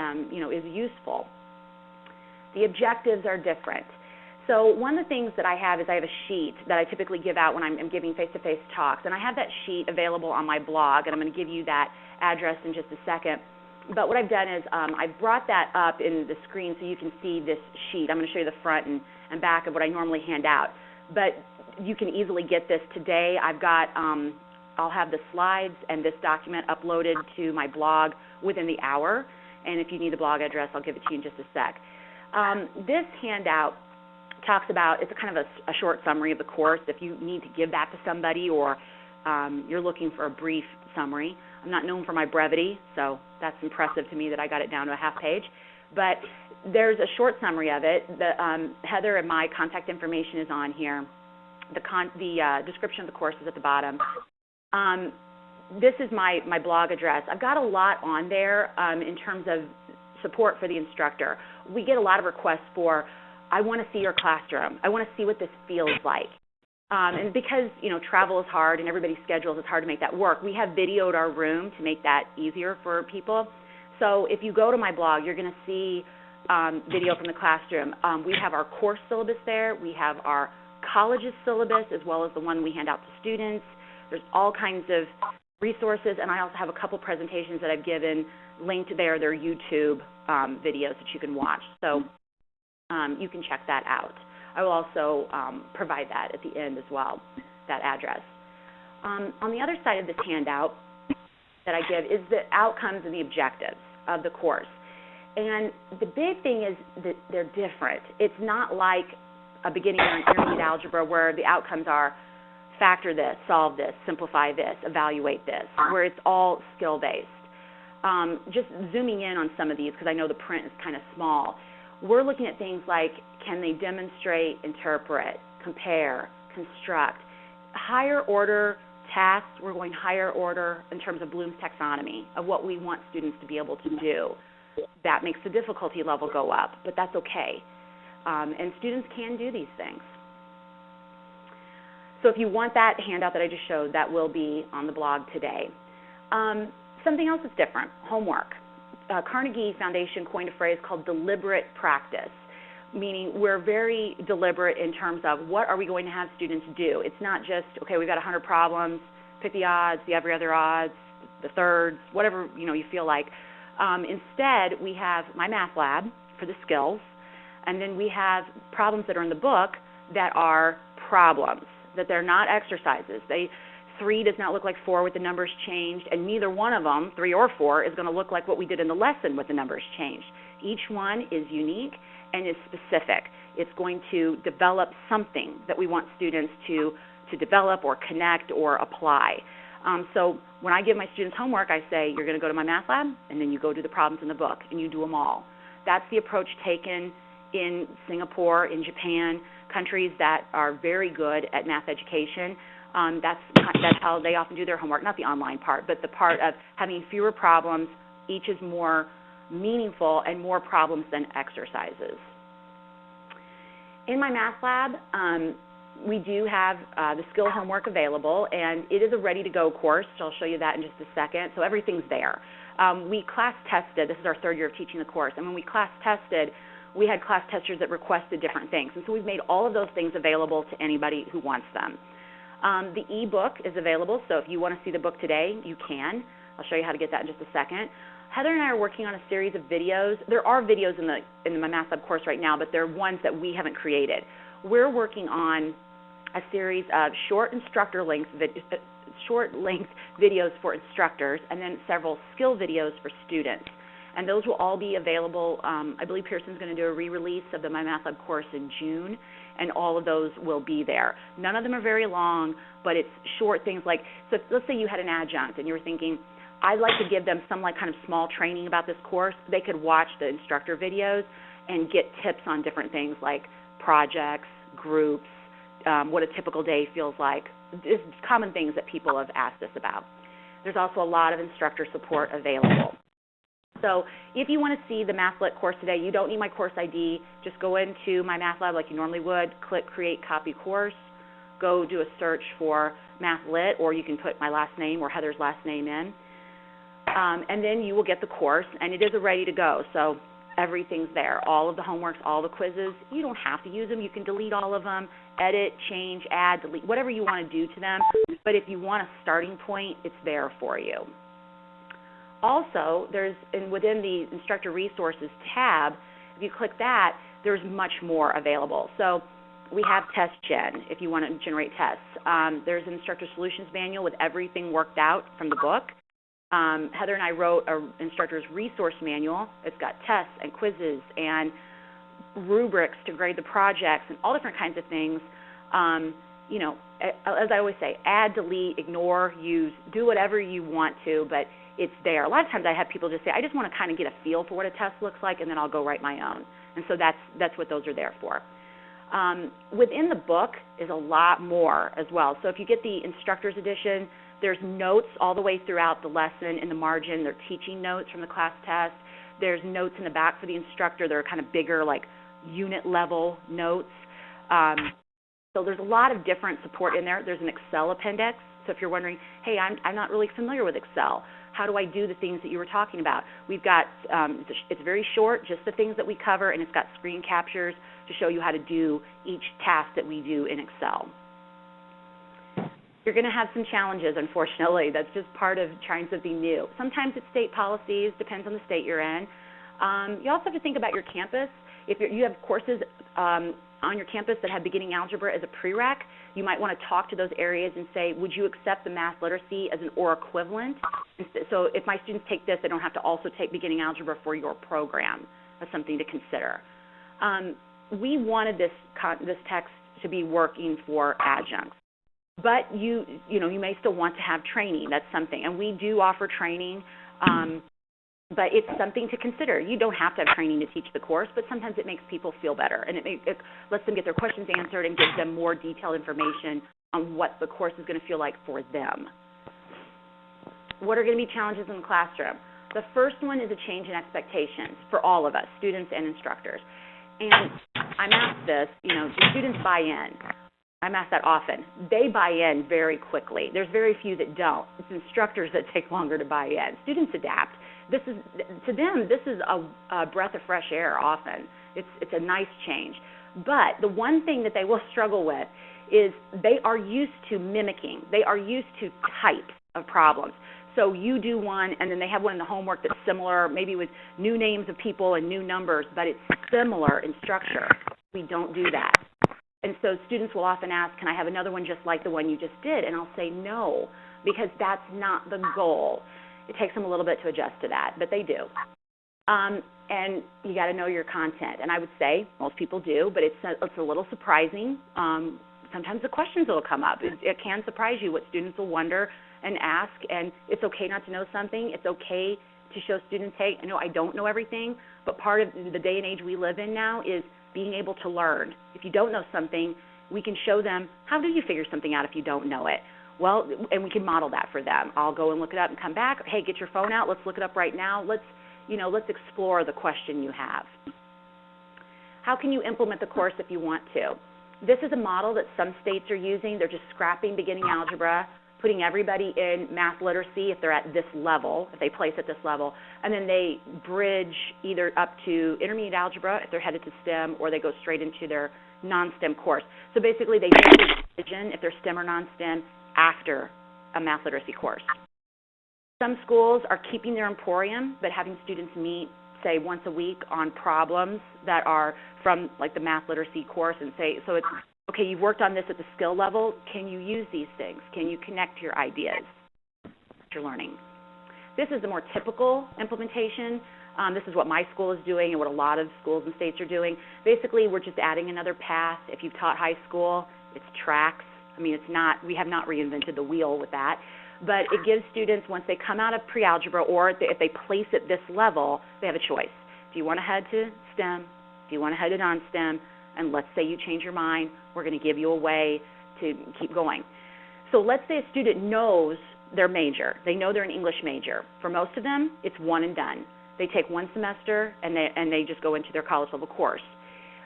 is useful. The objectives are different. So one of the things that I have is I have a sheet that I typically give out when I'm giving face-to-face talks, and I have that sheet available on my blog, and I'm going to give you that address in just a second. But what I've done is I've brought that up in the screen so you can see this sheet. I'm going to show you the front and back of what I normally hand out. But you can easily get this today. I've got, I'll have the slides and this document uploaded to my blog within the hour. And if you need the blog address, I'll give it to you in just a sec. This handout talks about, it's a kind of a short summary of the course if you need to give that to somebody or you're looking for a brief summary. I'm not known for my brevity, so that's impressive to me that I got it down to a half page. But there's a short summary of it. Heather and my contact information is on here. The description of the course is at the bottom. This is my blog address. I've got a lot on there in terms of support for the instructor. We get a lot of requests for, I want to see your classroom. I want to see what this feels like. And because, travel is hard and everybody's schedules, it's hard to make that work. We have videoed our room to make that easier for people. So if you go to my blog, you're going to see video from the classroom. We have our course syllabus there. We have our college's syllabus as well as the one we hand out to students. There's all kinds of resources, and I also have a couple presentations that I've given linked there. They're YouTube videos that you can watch. So you can check that out. I will also provide that at the end as well, that address. On the other side of this handout that I give is the outcomes and the objectives of the course. And the big thing is that they're different. It's not like a beginning or intermediate algebra where the outcomes are factor this, solve this, simplify this, evaluate this, where it's all skill-based. Just zooming in on some of these, because I know the print is kind of small, we're looking at things like, can they demonstrate, interpret, compare, construct. Higher order tasks, we're going higher order in terms of Bloom's taxonomy of what we want students to be able to do. That makes the difficulty level go up, but that's okay. And students can do these things. So if you want that handout that I just showed, that will be on the blog today. Something else that's different, homework. Carnegie Foundation coined a phrase called deliberate practice, meaning we're very deliberate in terms of what are we going to have students do. It's not just, okay, we've got 100 problems, pick the odds, the every other odds, the thirds, whatever you feel like. Instead, we have my math lab for the skills, and then we have problems that are in the book that are problems, that they're not exercises. 3 does not look like 4 with the numbers changed, and neither one of them, 3 or 4, is going to look like what we did in the lesson with the numbers changed. Each one is unique and is specific. It's going to develop something that we want students to develop or connect or apply. So when I give my students homework, I say, you're going to go to my math lab, and then you go do the problems in the book, and you do them all. That's the approach taken in Singapore, in Japan, countries that are very good at math education. That's how they often do their homework, not the online part, but the part of having fewer problems. Each is more meaningful and more problems than exercises. In my math lab, we do have the skill homework available, and it is a ready-to-go course. So I'll show you that in just a second. So everything's there. We class tested. This is our third year of teaching the course. And when we class tested, we had class testers that requested different things. And so we've made all of those things available to anybody who wants them. The e-book is available, so if you want to see the book today, you can. I'll show you how to get that in just a second. Heather and I are working on a series of videos. There are videos in my Math Lab course right now, but they're ones that we haven't created. We're working on a series of short length videos for instructors, and then several skill videos for students. And those will all be available. I believe Pearson's going to do a re-release of the My Math Lab course in June, and all of those will be there. None of them are very long, but it's short things like, so let's say you had an adjunct and you were thinking, I'd like to give them some kind of small training about this course. They could watch the instructor videos and get tips on different things like projects, groups, what a typical day feels like, just common things that people have asked us about. There's also a lot of instructor support available. So if you want to see the MathLit course today, you don't need my course ID. Just go into my Math Lab like you normally would, click Create Copy Course, go do a search for MathLit, or you can put my last name or Heather's last name in, and then you will get the course, and it is ready to go. So everything's there, all of the homeworks, all the quizzes. You don't have to use them. You can delete all of them, edit, change, add, delete, whatever you want to do to them. But if you want a starting point, it's there for you. Also, within the Instructor Resources tab, if you click that, there's much more available. So we have Test Gen if you want to generate tests. There's an Instructor Solutions Manual with everything worked out from the book. Heather and I wrote an Instructor's Resource Manual. It's got tests and quizzes and rubrics to grade the projects and all different kinds of things. You know, as I always say, add, delete, ignore, use, do whatever you want to, but it's there. A lot of times I have people just say, I just want to kind of get a feel for what a test looks like, and then I'll go write my own. And so that's what those are there for. Within the book is a lot more as well. So if you get the Instructor's Edition, there's notes all the way throughout the lesson in the margin. They're teaching notes from the class test. There's notes in the back for the instructor. They're kind of bigger, like unit-level notes. So there's a lot of different support in there. There's an Excel appendix. So if you're wondering, hey, I'm not really familiar with Excel, how do I do the things that you were talking about? We've got, it's very short, just the things that we cover, and it's got screen captures to show you how to do each task that we do in Excel. You're going to have some challenges, unfortunately. That's just part of trying something new. Sometimes it's state policies, depends on the state you're in. You also have to think about your campus. If you have courses on your campus that have beginning algebra as a prereq, you might want to talk to those areas and say, would you accept the math literacy as an or equivalent? So if my students take this, they don't have to also take beginning algebra for your program. That's something to consider. We wanted this text to be working for adjuncts. But you may still want to have training. That's something. And we do offer training, but it's something to consider. You don't have to have training to teach the course, but sometimes it makes people feel better, and it lets them get their questions answered and gives them more detailed information on what the course is going to feel like for them. What are going to be challenges in the classroom? The first one is a change in expectations for all of us, students and instructors. And I'm asked this, do students buy in? I'm asked that often. They buy in very quickly. There's very few that don't. It's instructors that take longer to buy in. Students adapt. To them, this is a breath of fresh air often. It's a nice change. But the one thing that they will struggle with is they are used to mimicking. They are used to types of problems. So you do one, and then they have one in the homework that's similar, maybe with new names of people and new numbers, but it's similar in structure. We don't do that. And so students will often ask, can I have another one just like the one you just did? And I'll say no, because that's not the goal. It takes them a little bit to adjust to that, but they do. And you got to know your content. And I would say most people do, but it's a little surprising. Sometimes the questions will come up. It can surprise you what students will wonder and ask, and it's okay not to know something. It's okay to show students, hey, I know I don't know everything, but part of the day and age we live in now is being able to learn. If you don't know something, we can show them, how do you figure something out if you don't know it? Well, and we can model that for them. I'll go and look it up and come back. Hey, get your phone out. Let's look it up right now. Let's explore the question you have. How can you implement the course if you want to? This is a model that some states are using. They're just scrapping beginning algebra, putting everybody in math literacy if they're at this level, if they place at this level, and then they bridge either up to intermediate algebra if they're headed to STEM, or they go straight into their non-STEM course. So basically they make a decision if they're STEM or non-STEM after a math literacy course. Some schools are keeping their emporium, but having students meet, say, once a week on problems that are from, like, the math literacy course, and say, so it's, okay, you've worked on this at the skill level. Can you use these things? Can you connect your ideas that you're learning? This is the more typical implementation. This is what my school is doing and what a lot of schools and states are doing. Basically, we're just adding another path. If you've taught high school, it's tracks. I mean, we have not reinvented the wheel with that. But it gives students, once they come out of pre-algebra, or if they place at this level, they have a choice. Do you want to head to STEM? Do you want to head to non-STEM? And let's say you change your mind, we're going to give you a way to keep going. So let's say a student knows their major. They know they're an English major. For most of them, it's one and done. They take one semester and they just go into their college level course.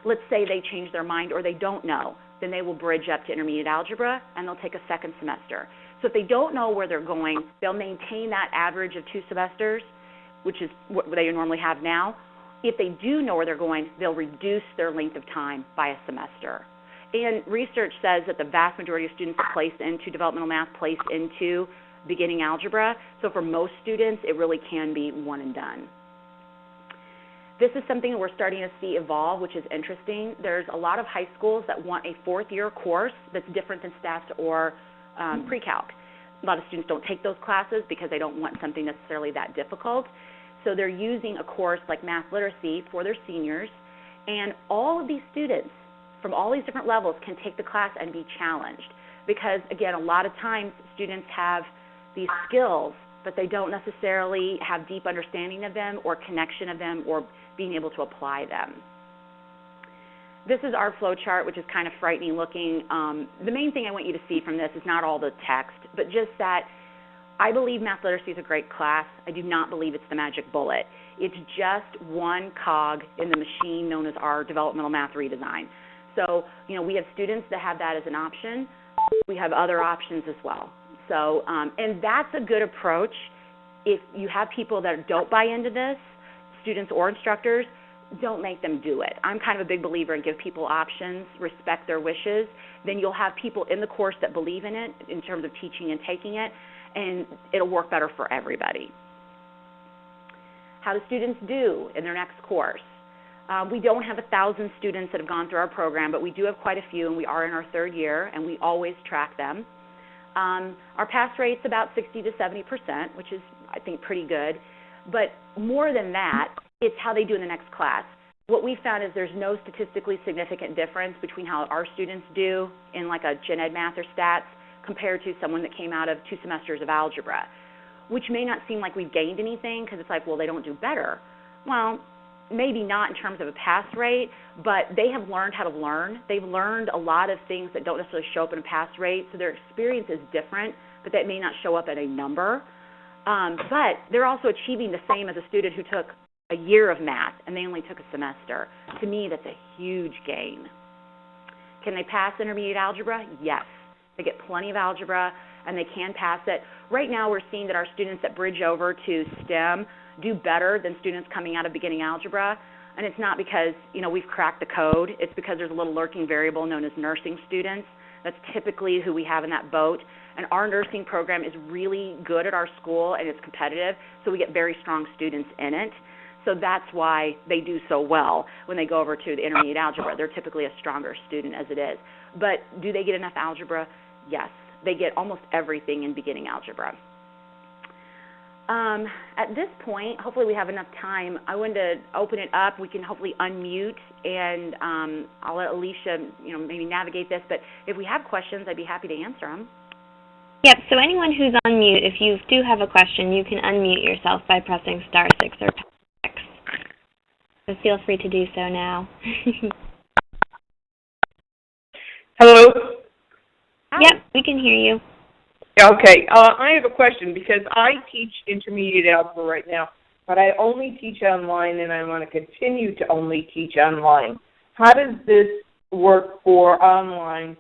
Let's say they change their mind or they don't know. Then they will bridge up to intermediate algebra and they'll take a second semester. So if they don't know where they're going, they'll maintain that average of 2 semesters, which is what they normally have now. If they do know where they're going, they'll reduce their length of time by a semester. And research says that the vast majority of students that place into developmental math place into beginning algebra. So for most students, it really can be one and done. This is something that we're starting to see evolve, which is interesting. There's a lot of high schools that want a 4th-year course that's different than stats or pre-calc. A lot of students don't take those classes because they don't want something necessarily that difficult. So they're using a course like math literacy for their seniors, and all of these students from all these different levels can take the class and be challenged. Because, again, a lot of times students have these skills, but they don't necessarily have deep understanding of them or connection of them or being able to apply them. This is our flow chart, which is kind of frightening looking. The main thing I want you to see from this is not all the text, but just that I believe math literacy is a great class. I do not believe it's the magic bullet. It's just one cog in the machine known as our developmental math redesign. So, we have students that have that as an option. We have other options as well. So, and that's a good approach. If you have people that don't buy into this, students or instructors, don't make them do it. I'm kind of a big believer in give people options, respect their wishes. Then you'll have people in the course that believe in it in terms of teaching and taking it, and it'll work better for everybody. How do students do in their next course? We don't have 1,000 students that have gone through our program, but we do have quite a few, and we are in our 3rd year, and we always track them. Our pass rate's about 60 to 70%, which is, I think, pretty good. But more than that, it's how they do in the next class. What we found is there's no statistically significant difference between how our students do in like a gen ed math or stats compared to someone that came out of 2 semesters of algebra, which may not seem like we've gained anything because it's like, well, they don't do better. Well, maybe not in terms of a pass rate, but they have learned how to learn. They've learned a lot of things that don't necessarily show up in a pass rate, so their experience is different, but that may not show up at a number. But they're also achieving the same as a student who took a year of math and they only took a semester. To me, that's a huge gain. Can they pass intermediate algebra? Yes. They get plenty of algebra and they can pass it. Right now we're seeing that our students that bridge over to STEM do better than students coming out of beginning algebra. And it's not because, we've cracked the code. It's because there's a little lurking variable known as nursing students. That's typically who we have in that boat. And our nursing program is really good at our school and it's competitive, so we get very strong students in it. So that's why they do so well when they go over to the intermediate algebra. They're typically a stronger student as it is. But do they get enough algebra? Yes. They get almost everything in beginning algebra. At this point, hopefully we have enough time. I wanted to open it up. We can hopefully unmute, and I'll let Alicia, maybe navigate this. But if we have questions, I'd be happy to answer them. Yep, so anyone who's on mute, if you do have a question, you can unmute yourself by pressing *6 or #6. So feel free to do so now. Hello? Yep, we can hear you. Okay, I have a question because I teach intermediate algebra right now, but I only teach online and I want to continue to only teach online. How does this work for online,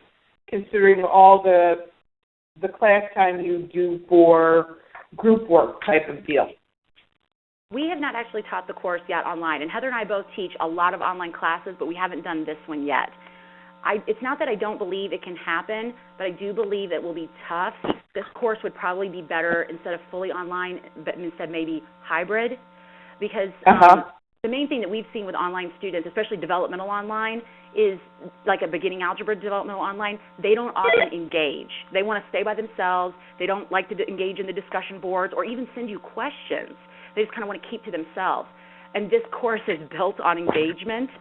considering all the class time you do for group work type of deal? We have not actually taught the course yet online, and Heather and I both teach a lot of online classes, but we haven't done this one yet. It's not that I don't believe it can happen, but I do believe it will be tough. This course would probably be better instead of fully online, but instead maybe hybrid, because the main thing that we've seen with online students, especially developmental online, is like a beginning algebra developmental online, they don't often engage. They want to stay by themselves. They don't like to engage in the discussion boards or even send you questions. They just kind of want to keep to themselves. And this course is built on engagement,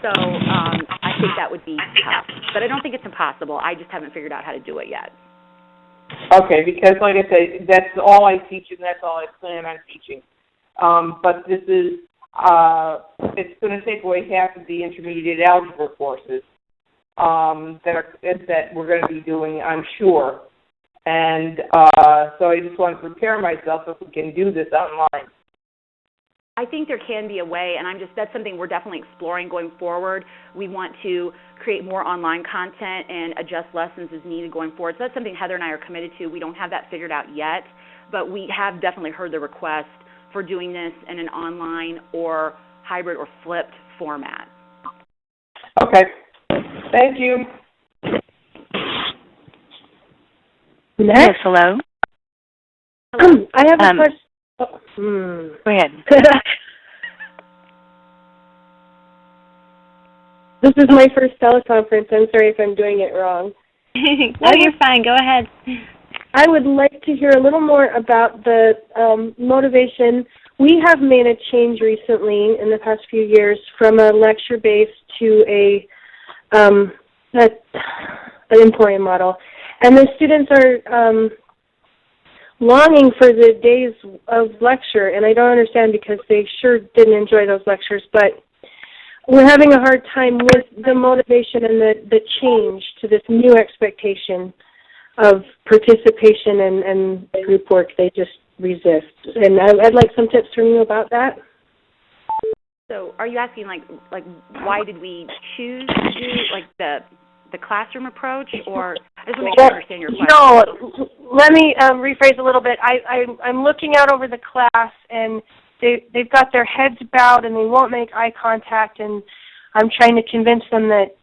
so I think that would be tough. But I don't think it's impossible. I just haven't figured out how to do it yet. Okay, because like I said, that's all I teach and that's all I plan on teaching. But this is, it's going to take away half of the intermediate algebra courses that we're going to be doing, I'm sure. And so I just want to prepare myself if we can do this online. I think there can be a way, and that's something we're definitely exploring going forward. We want to create more online content and adjust lessons as needed going forward. So that's something Heather and I are committed to. We don't have that figured out yet, but we have definitely heard the request for doing this in an online or hybrid or flipped format. Okay. Thank you. Next. Yes, hello. I have a question. Go ahead. This is my first teleconference. I'm sorry if I'm doing it wrong. No, you're fine. Go ahead. I would like to hear a little more about the motivation. We have made a change recently in the past few years from a lecture-based to an emporium model. And the students are longing for the days of lecture, and I don't understand because they sure didn't enjoy those lectures, but we're having a hard time with the motivation and the change to this new expectation of participation and group work. They just resist. And I'd like some tips from you about that. So are you asking, like why did we choose to do, like, the classroom approach, or I just want to make sure I understand your question. No, let me rephrase a little bit. I'm looking out over the class, and they've got their heads bowed, and they won't make eye contact, and I'm trying to convince them that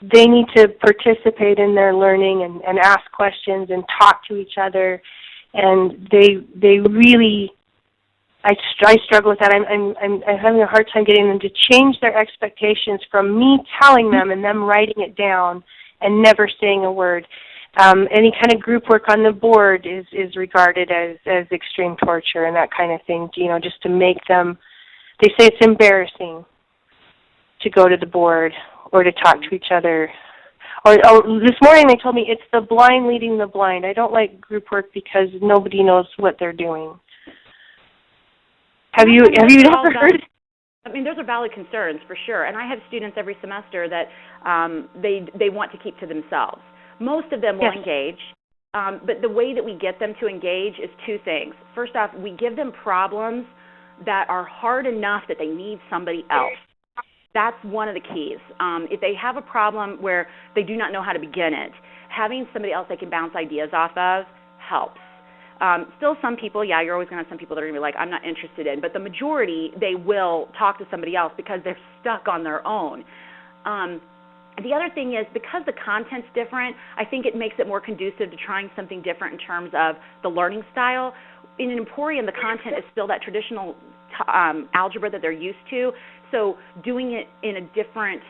they need to participate in their learning and ask questions and talk to each other, and they really, I struggle with that. I'm having a hard time getting them to change their expectations from me telling them and them writing it down and never saying a word. Any kind of group work on the board is regarded as extreme torture and that kind of thing, just to make them, they say it's embarrassing to go to the board or to talk to each other. Or this morning they told me it's the blind leading the blind. I don't like group work because nobody knows what they're doing. Have you ever heard? I mean, those are valid concerns for sure, and I have students every semester that they want to keep to themselves. Most of them will engage, but the way that we get them to engage is two things. First off, we give them problems that are hard enough that they need somebody else. That's one of the keys. If they have a problem where they do not know how to begin it, having somebody else they can bounce ideas off of helps. Still some people, you're always going to have some people that are going to be like, I'm not interested in, but the majority, they will talk to somebody else because they're stuck on their own. The other thing is, because the content's different, I think it makes it more conducive to trying something different in terms of the learning style. In an emporium, the content is still that traditional algebra that they're used to. So doing it in a different,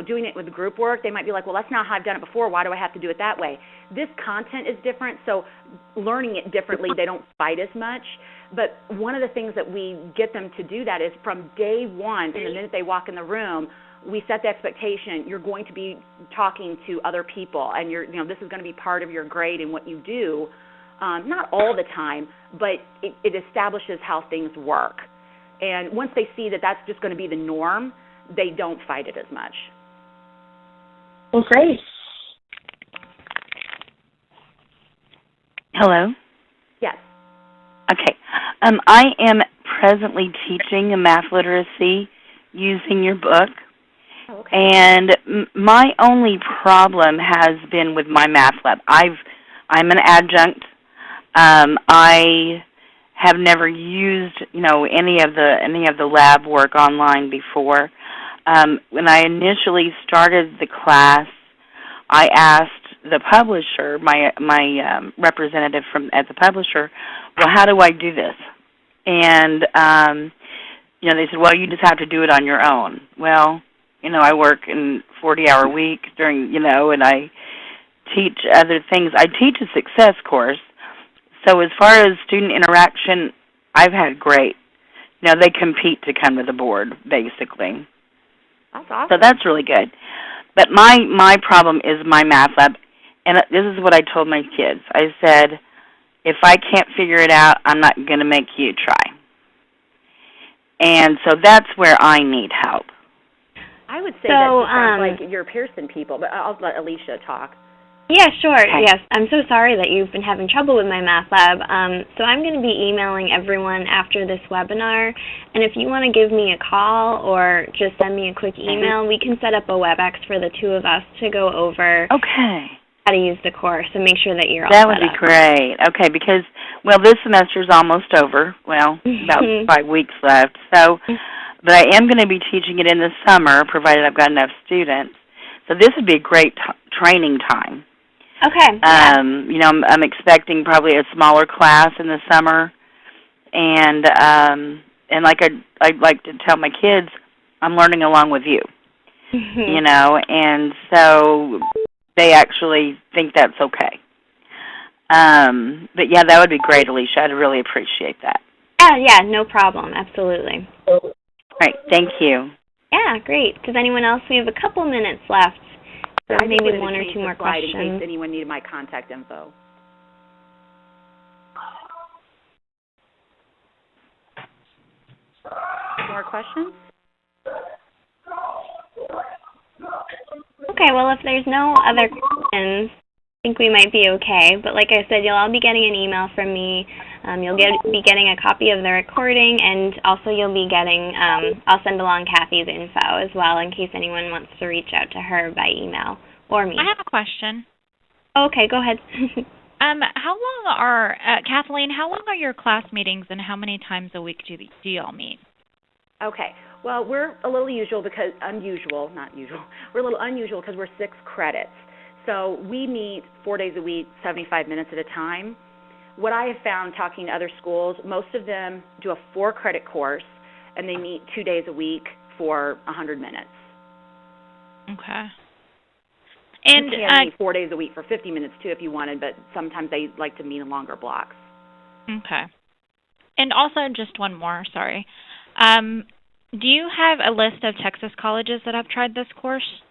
doing it with group work, they might be like, well, that's not how I've done it before. Why do I have to do it that way? This content is different, so learning it differently, they don't fight as much. But one of the things that we get them to do that is from day one, from the minute they walk in the room, we set the expectation you're going to be talking to other people, and this is going to be part of your grade and what you do. Not all the time, but it establishes how things work. And once they see that that's just going to be the norm, they don't fight it as much. Well, great. Hello? Yes. Okay. I am presently teaching a math literacy using your book. Oh, okay. And my only problem has been with my math lab. I'm an adjunct. I have never used, any of the lab work online before. When I initially started the class, I asked the publisher, my representative at the publisher, well, how do I do this? And they said, well, you just have to do it on your own. Well, I work in 40-hour week during, and I teach other things. I teach a success course. So as far as student interaction, I've had great. They compete to come to the board, basically. That's awesome. So that's really good. But my problem is my math lab, and this is what I told my kids. I said, if I can't figure it out, I'm not going to make you try. And so that's where I need help. I would say that sounds like your Pearson people, but I'll let Alicia talk. Yeah, sure. Okay. Yes, I'm so sorry that you've been having trouble with my math lab. So I'm going to be emailing everyone after this webinar, and if you want to give me a call or just send me a quick email, we can set up a WebEx for the two of us to go over how to use the course and make sure that you're all That set would be up. great. Okay, because, this semester's almost over. Well, about 5 weeks left. So, but I am going to be teaching it in the summer, provided I've got enough students. So this would be a great training time. Okay. I'm expecting probably a smaller class in the summer, and like I'd like to tell my kids, I'm learning along with you, and so they actually think that's okay. But yeah, that would be great, Alicia. I'd really appreciate that. Yeah, no problem. Absolutely. All right, thank you. Yeah, great. Does anyone else? We have a couple minutes left. So I maybe just one or wanted to two more change the slide questions. in case anyone needed my contact info. More questions? Okay, well, if there's no other questions, I think we might be okay. But like I said, you'll all be getting an email from me. You'll be getting a copy of the recording, and also you'll be getting, I'll send along Kathy's info as well in case anyone wants to reach out to her by email or me. I have a question. Okay, go ahead. How long are, Kathleen, how long are your class meetings, and how many times a week do y'all meet? Okay. Well, we're a little unusual because we're a little unusual because we're 6 credits. So we meet 4 days a week, 75 minutes at a time. What I have found talking to other schools, most of them do a 4-credit course, and they meet 2 days a week for 100 minutes. Okay. And you can meet 4 days a week for 50 minutes, too, if you wanted, but sometimes they like to meet in longer blocks. Okay. And also, just one more, sorry. Do you have a list of Texas colleges that have tried this course?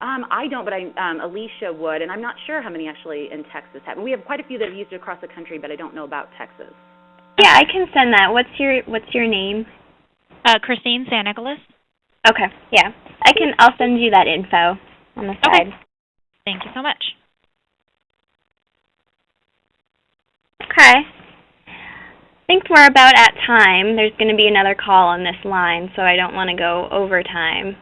I don't, but Alicia would, and I'm not sure how many actually in Texas have. We have quite a few that have used it across the country, but I don't know about Texas. Yeah, I can send that. What's your name? Christine San Nicolas. Okay, yeah. I'll send you that info on the side. Okay. Thank you so much. Okay. I think we're about at time. There's going to be another call on this line, so I don't want to go over time.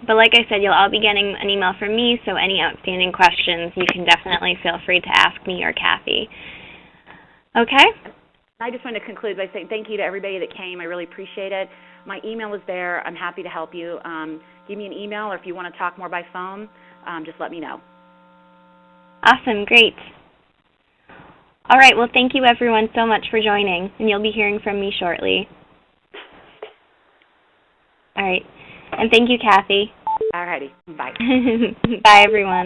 But like I said, you'll all be getting an email from me, so any outstanding questions, you can definitely feel free to ask me or Kathy. Okay? I just want to conclude by saying thank you to everybody that came. I really appreciate it. My email is there. I'm happy to help you. Give me an email, or if you want to talk more by phone, just let me know. Awesome, great. All right, well, thank you everyone so much for joining, and you'll be hearing from me shortly. All right, and thank you, Kathy. All righty. Bye. Bye, everyone.